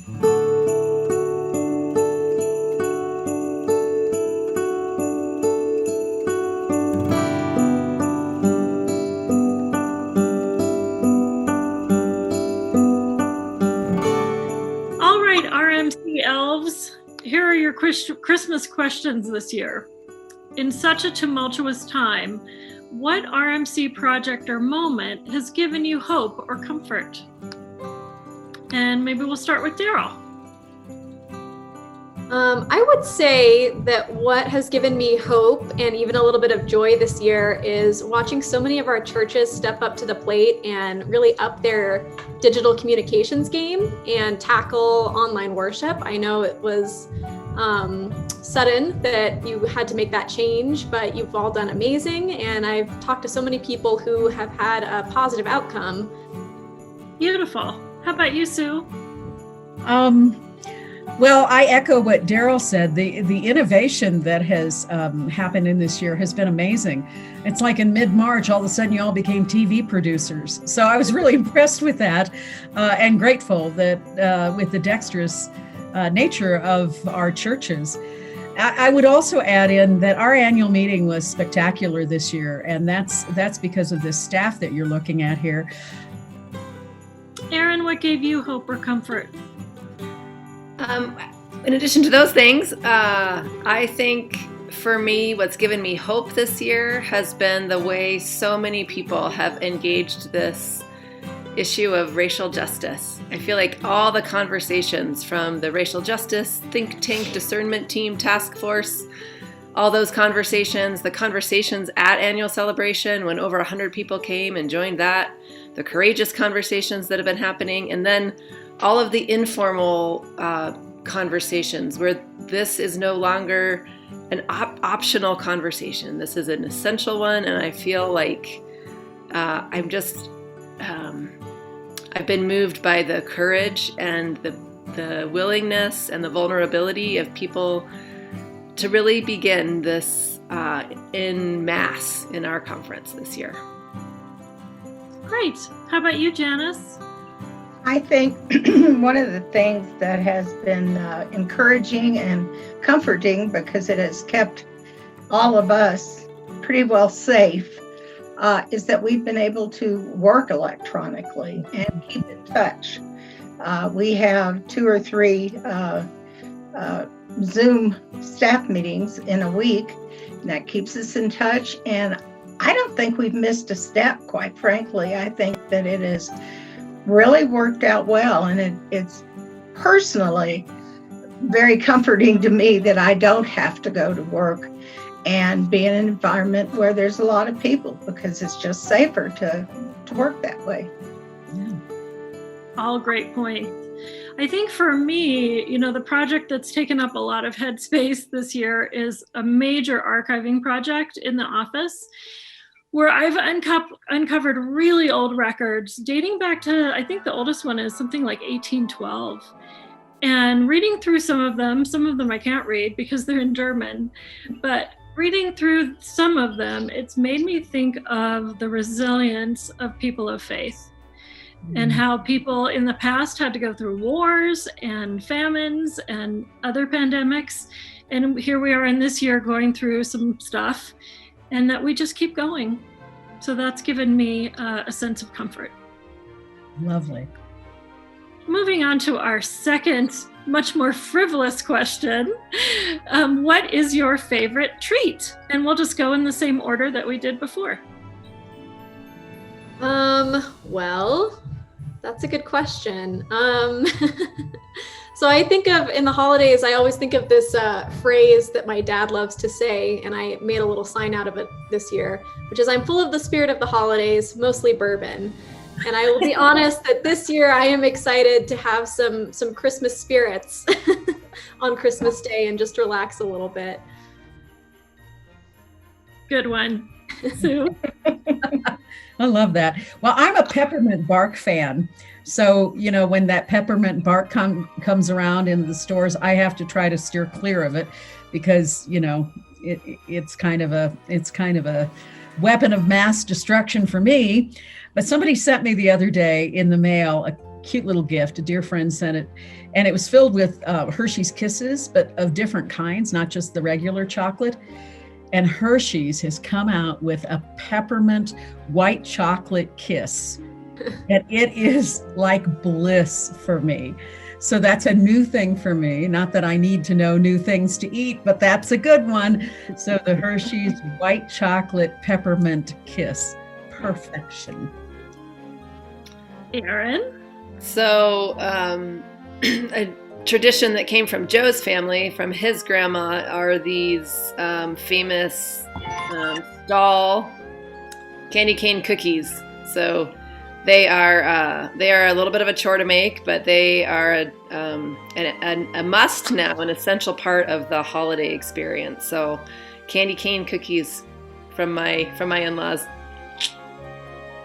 All right, RMC elves, here are your Christmas questions this year. In such a tumultuous time, what RMC project or moment has given you hope or comfort? And maybe we'll start with Daryl. I would say that what has given me hope and even a little bit of joy this year is watching so many of our churches step up to the plate and really up their digital communications game and tackle online worship. I know it was sudden that you had to make that change, but you've all done amazing. And I've talked to so many people who have had a positive outcome. Beautiful. How about you, Sue? Well, I echo what Daryl said. The innovation that has happened in this year has been amazing. It's like in mid-March, all of a sudden you all became TV producers. So I was really impressed with that and grateful that with the dexterous nature of our churches. I would also add in that our annual meeting was spectacular this year, and that's because of this staff that you're looking at here. Erin, what gave you hope or comfort? In addition to those things, I think for me, what's given me hope this year has been the way so many people have engaged this issue of racial justice. I feel like all the conversations from the racial justice think tank, discernment team, task force, all those conversations, the conversations at annual celebration when over 100 people came and joined that, the courageous conversations that have been happening, and then all of the informal conversations where this is no longer an optional conversation. This is an essential one, and I feel like I've been moved by the courage and the willingness and the vulnerability of people to really begin this in mass in our conference this year. Great. How about you, Janice? I think one of the things that has been encouraging and comforting, because it has kept all of us pretty well safe, is that we've been able to work electronically and keep in touch. We have 2 or 3 Zoom staff meetings in a week, and that keeps us in touch. And I don't think we've missed a step, quite frankly. I think that it has really worked out well, and it's personally very comforting to me that I don't have to go to work and be in an environment where there's a lot of people, because it's just safer to work that way. Yeah. All great points. I think for me, the project that's taken up a lot of headspace this year is a major archiving project in the office, where I've uncovered really old records dating back to, I think the oldest one is something like 1812. And reading through some of them I can't read because they're in German, but reading through some of them, it's made me think of the resilience of people of faith and how people in the past had to go through wars and famines and other pandemics. And here we are in this year going through some stuff, and that we just keep going. So that's given me a sense of comfort. Lovely. Moving on to our second, much more frivolous question. What is your favorite treat? And we'll just go in the same order that we did before. Well, that's a good question. So I think of, in the holidays, I always think of this phrase that my dad loves to say, and I made a little sign out of it this year, which is, I'm full of the spirit of the holidays, mostly bourbon. And I will be honest that this year I am excited to have some Christmas spirits on Christmas Day and just relax a little bit. Good one. Sue? I love that. Well, I'm a peppermint bark fan. So, when that peppermint bark comes around in the stores, I have to try to steer clear of it because, it's kind of a weapon of mass destruction for me. But somebody sent me the other day in the mail cute little gift. A dear friend sent it, and it was filled with Hershey's Kisses, but of different kinds, not just the regular chocolate. And Hershey's has come out with a peppermint white chocolate kiss. And it is like bliss for me. So that's a new thing for me. Not that I need to know new things to eat, but that's a good one. So the Hershey's white chocolate peppermint kiss. Perfection. Erin? So, a tradition that came from Joe's family, from his grandma, are these famous doll candy cane cookies. So they are a little bit of a chore to make, but they are a must now, an essential part of the holiday experience. So candy cane cookies from my in-laws.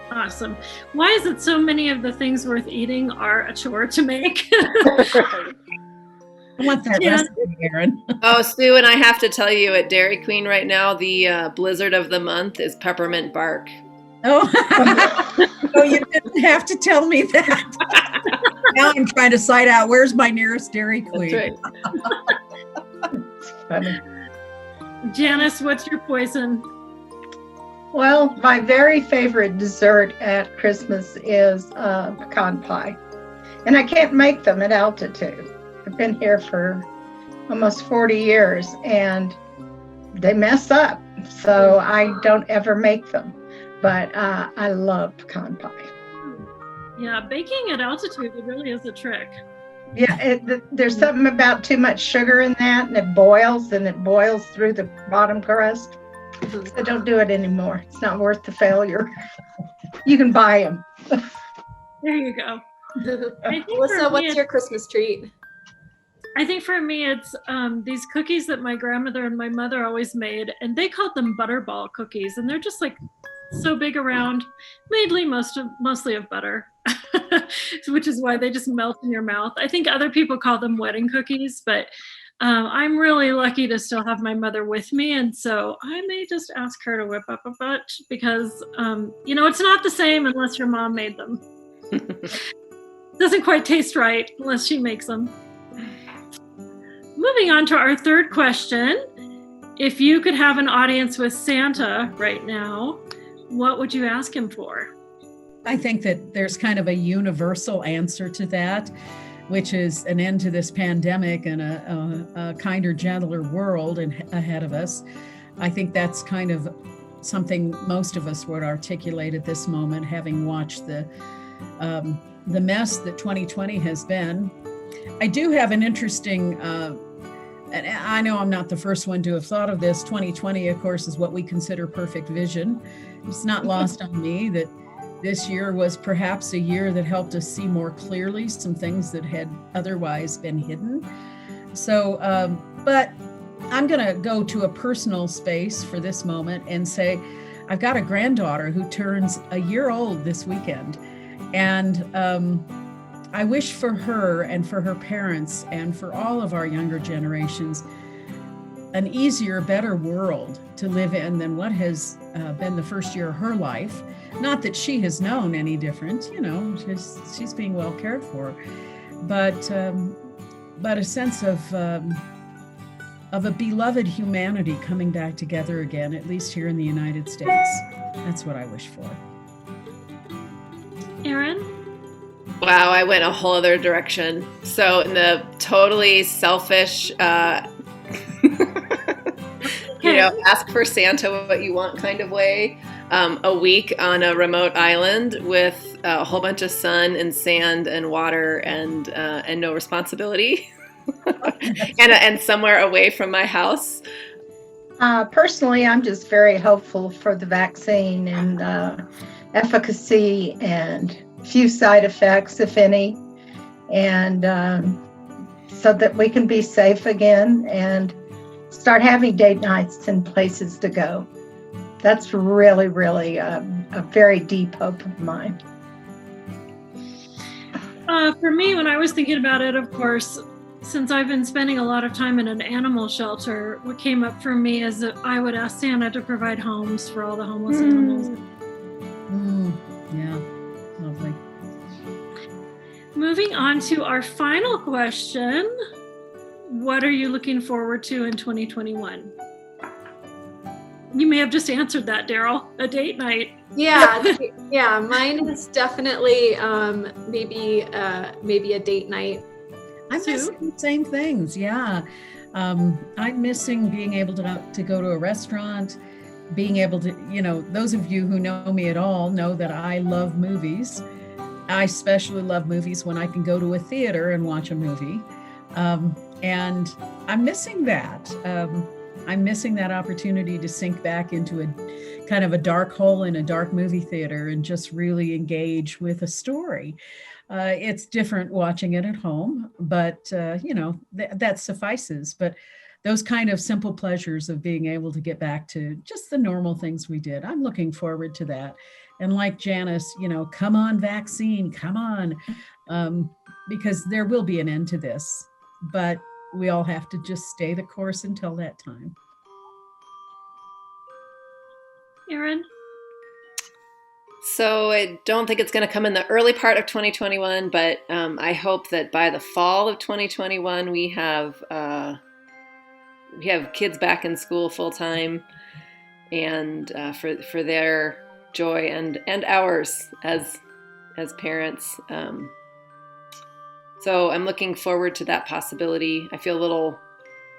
Awesome. Why is it so many of the things worth eating are a chore to make? I want that recipe, Erin. Oh, Sue, and I have to tell you, at Dairy Queen right now, the blizzard of the month is peppermint bark. Oh, oh, you didn't have to tell me that. Now I'm trying to cite out where's my nearest Dairy Queen. That's right. It's funny. Janice, what's your poison? Well, my very favorite dessert at Christmas is pecan pie. And I can't make them at altitude. I've been here for almost 40 years and they mess up. So I don't ever make them. But I love pecan pie. Yeah, baking at altitude really is a trick. Yeah, there's something about too much sugar in that, and it boils through the bottom crust. So don't do it anymore. It's not worth the failure. You can buy them. There you go. Melissa, what's your Christmas treat? I think for me, it's these cookies that my grandmother and my mother always made, and they called them butterball cookies, and they're just like so big around, mostly of butter, which is why they just melt in your mouth. I think other people call them wedding cookies, but I'm really lucky to still have my mother with me, and so I may just ask her to whip up a bunch because, it's not the same unless your mom made them. Doesn't quite taste right unless she makes them. Moving on to our third question. If you could have an audience with Santa right now, what would you ask him for? I think that there's kind of a universal answer to that, which is an end to this pandemic and a kinder, gentler world ahead of us. I think that's kind of something most of us would articulate at this moment, having watched the mess that 2020 has been. I do have an interesting, and I know I'm not the first one to have thought of this. 2020, of course, is what we consider perfect vision. It's not lost on me that this year was perhaps a year that helped us see more clearly some things that had otherwise been hidden. So, but I'm going to go to a personal space for this moment and say, I've got a granddaughter who turns a year old this weekend. And I wish for her and for her parents and for all of our younger generations an easier, better world to live in than what has been the first year of her life. Not that she has known any different, she's being well cared for, but a sense of a beloved humanity coming back together again, at least here in the United States. That's what I wish for. Erin? Wow, I went a whole other direction. So in the totally selfish, ask for Santa what you want kind of way, a week on a remote island with a whole bunch of sun and sand and water and no responsibility, and somewhere away from my house. Personally, I'm just very hopeful for the vaccine and efficacy and few side effects, if any, and so that we can be safe again and start having date nights and places to go. That's really, really a very deep hope of mine. For me, when I was thinking about it, of course, since I've been spending a lot of time in an animal shelter, what came up for me is that I would ask Santa to provide homes for all the homeless animals. Yeah, lovely. Moving on to our final question. What are you looking forward to in 2021? You may have just answered that, Daryl. A date night. Yeah, mine is definitely maybe a date night. I'm missing the same things. Yeah. I'm missing being able to go to a restaurant, being able to, those of you who know me at all know that I love movies. I especially love movies when I can go to a theater and watch a movie. And I'm missing that. I'm missing that opportunity to sink back into a kind of a dark hole in a dark movie theater and just really engage with a story. It's different watching it at home, but that suffices. But those kind of simple pleasures of being able to get back to just the normal things we did, I'm looking forward to that. And like Janice, come on, vaccine, come on, because there will be an end to this, but we all have to just stay the course until that time. Erin? So I don't think it's going to come in the early part of 2021, but I hope that by the fall of 2021 we have kids back in school full time, and for their joy and ours as parents. So I'm looking forward to that possibility. I feel a little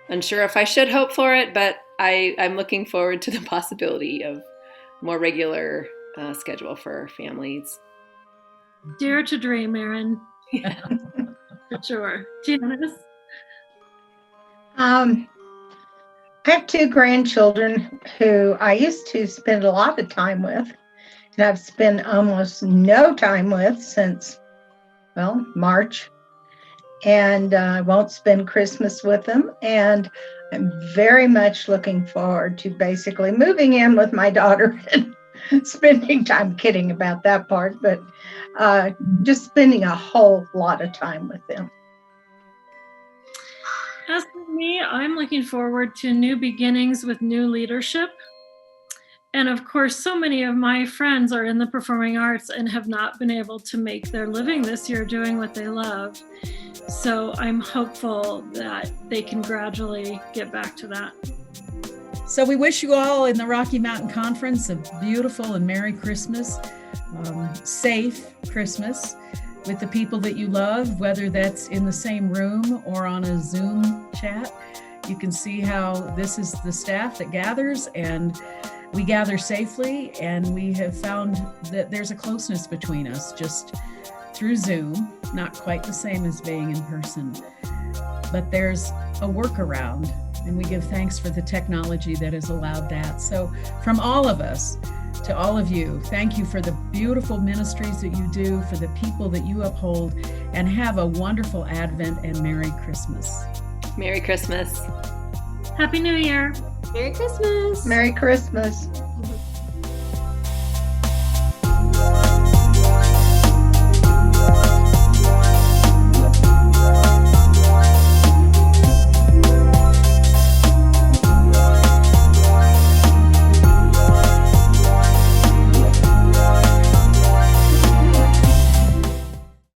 unsure if I should hope for it, but I'm looking forward to the possibility of more regular schedule for families. Dare to dream, Erin. Yeah. For sure. Janice? I have 2 grandchildren who I used to spend a lot of time with, and I've spent almost no time with since, March. And I won't spend Christmas with them. And I'm very much looking forward to basically moving in with my daughter and spending time, kidding about that part, but just spending a whole lot of time with them. As for me, I'm looking forward to new beginnings with new leadership. And of course, so many of my friends are in the performing arts and have not been able to make their living this year doing what they love. So I'm hopeful that they can gradually get back to that. So we wish you all in the Rocky Mountain Conference a beautiful and Merry Christmas, safe Christmas with the people that you love, whether that's in the same room or on a Zoom chat. You can see how this is the staff that gathers, and we gather safely, and we have found that there's a closeness between us just through Zoom, not quite the same as being in person, but there's a workaround, and we give thanks for the technology that has allowed that. So from all of us to all of you, thank you for the beautiful ministries that you do, for the people that you uphold, and have a wonderful Advent and Merry Christmas. Merry Christmas. Happy New Year. Merry Christmas. Merry Christmas.